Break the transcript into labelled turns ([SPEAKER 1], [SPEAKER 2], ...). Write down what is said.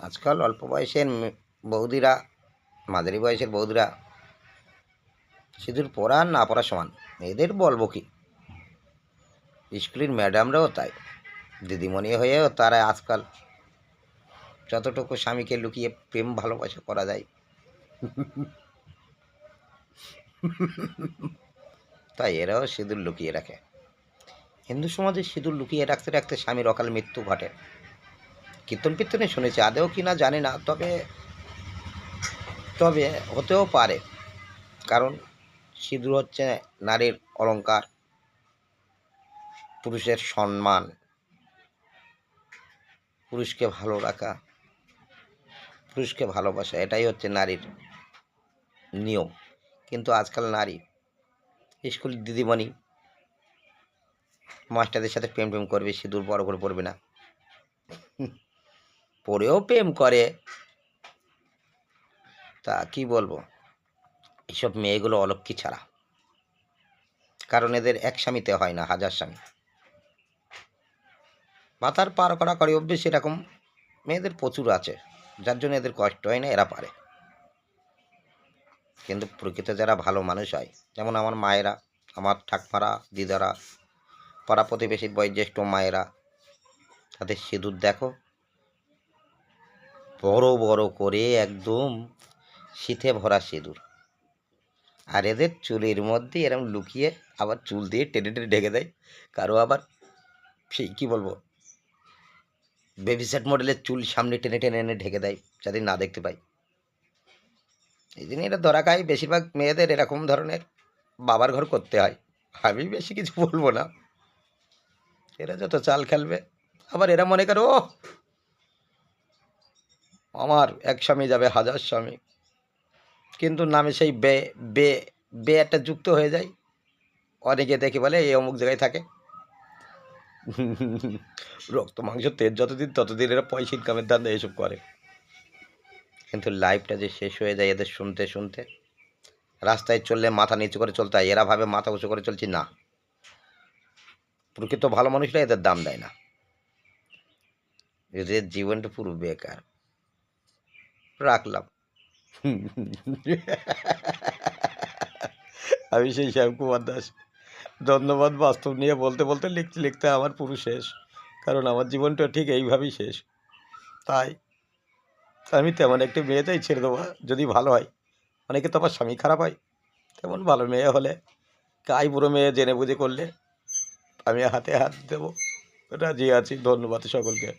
[SPEAKER 1] আজকাল অল্প বয়সের বৌদিরা, মাঝারি বয়সের বৌদিরা সিঁদুর পরা আর না পরা সমান। এদের বলবো কি, স্কুলের ম্যাডামরাও তাই, দিদিমণি হয়েও তারা আজকাল যতটুকু স্বামীকে লুকিয়ে প্রেম ভালোবাসা করা যায় তাই এরাও সিঁদুর লুকিয়ে রাখে। হিন্দু সমাজে সিঁদুর লুকিয়ে রাখতে রাখতে স্বামীর অকাল মৃত্যু ঘটে। কীর্তন কীর্তনে শুনেছি, আদেও কি না জানি না, তবে তবে হতেও পারে। কারণ সিঁদুর হচ্ছে নারীর অলংকার, পুরুষের সম্মান, পুরুষকে ভালো রাখা, পুরুষকে ভালোবাসা, এটাই হচ্ছে নারীর নিয়ম। কিন্তু আজকাল নারী স্কুল দিদিমণি মাস্টারদের সাথে প্রেম প্রেম করবে, সিঁদুর বড় করে পড়বে না, পরেও প্রেম করে। তা কি বলবো, এইসব মেয়েগুলো অলক্ষী ছাড়া। কারণ এদের এক স্বামীতে হয় না, হাজার স্বামী। মাথার পার করা করে অভ্যেস এরকম মেয়েদের প্রচুর আছে, যার জন্য এদের কষ্ট হয় না, এরা পারে। কিন্তু প্রকৃত যারা ভালো মানুষ হয়, যেমন আমার মায়েরা, আমার ঠাকমারা, দিদারা, পাড়া প্রতিবেশীর বয়োজ্যেষ্ঠ মায়েরা, তাদের সিঁদুর দেখো, বড় বড় করে একদম শীতে ভরা সিঁদুর। আর এদের চুলের মধ্যে এরকম লুকিয়ে আবার চুল দিয়ে টেনে টেনে ঢেকে দেয়। কারো আবার সেই কী বলবো, বেবি সেট মডেলের চুল সামনে টেনে টেনে এনে ঢেকে দেয়, যাতে না দেখতে পাই। এই জন্য এটা ধরা খায়। বেশিরভাগ মেয়েদের এরকম ধরনের বাবার ঘর করতে হয়। আমি বেশি কিছু বলবো না, এরা যত চাল খেলবে। আবার এরা মনে করো, ও আমার এক স্বামী যাবে হাজার স্বামী, কিন্তু নামে সেই বে বে বে একটা যুক্ত হয়ে যায়। অনেকে দেখে বলে এই অমুক জায়গায় থাকে। রক্ত মাংস তেজ যতদিন, ততদিন এরা পয়সা ইনকামের ধান্দা এসব করে। কিন্তু লাইফটা যে শেষ হয়ে যায় এদের শুনতে শুনতে। রাস্তায় চললে মাথা নিচু করে চলতে হয়, এরা ভাবে মাথা উঁচু করে চলছি। না, প্রকৃত ভালো মানুষরা এদের দাম দেয় না, এদের জীবনটা পুরো বেকার। রাখলাম। আমি সেই শ্যামকুমার দাস। ধন্যবাদ। বাস্তব নিয়ে বলতে বলতে লিখতে লিখতে আমার পুরো শেষ, কারণ আমার জীবনটা ঠিক এইভাবেই শেষ। তাই আমি তেমন একটা মেয়েটাই ছেড়ে দেবো যদি ভালো হয়। অনেকে তো আবার স্বামী খারাপ হয়, তেমন ভালো মেয়ে হলে, কাই বুড়ো মেয়ে জেনে বুঝে করলে আমি হাতে হাত দেবো, রাজি আছি। ধন্যবাদ সকলকে।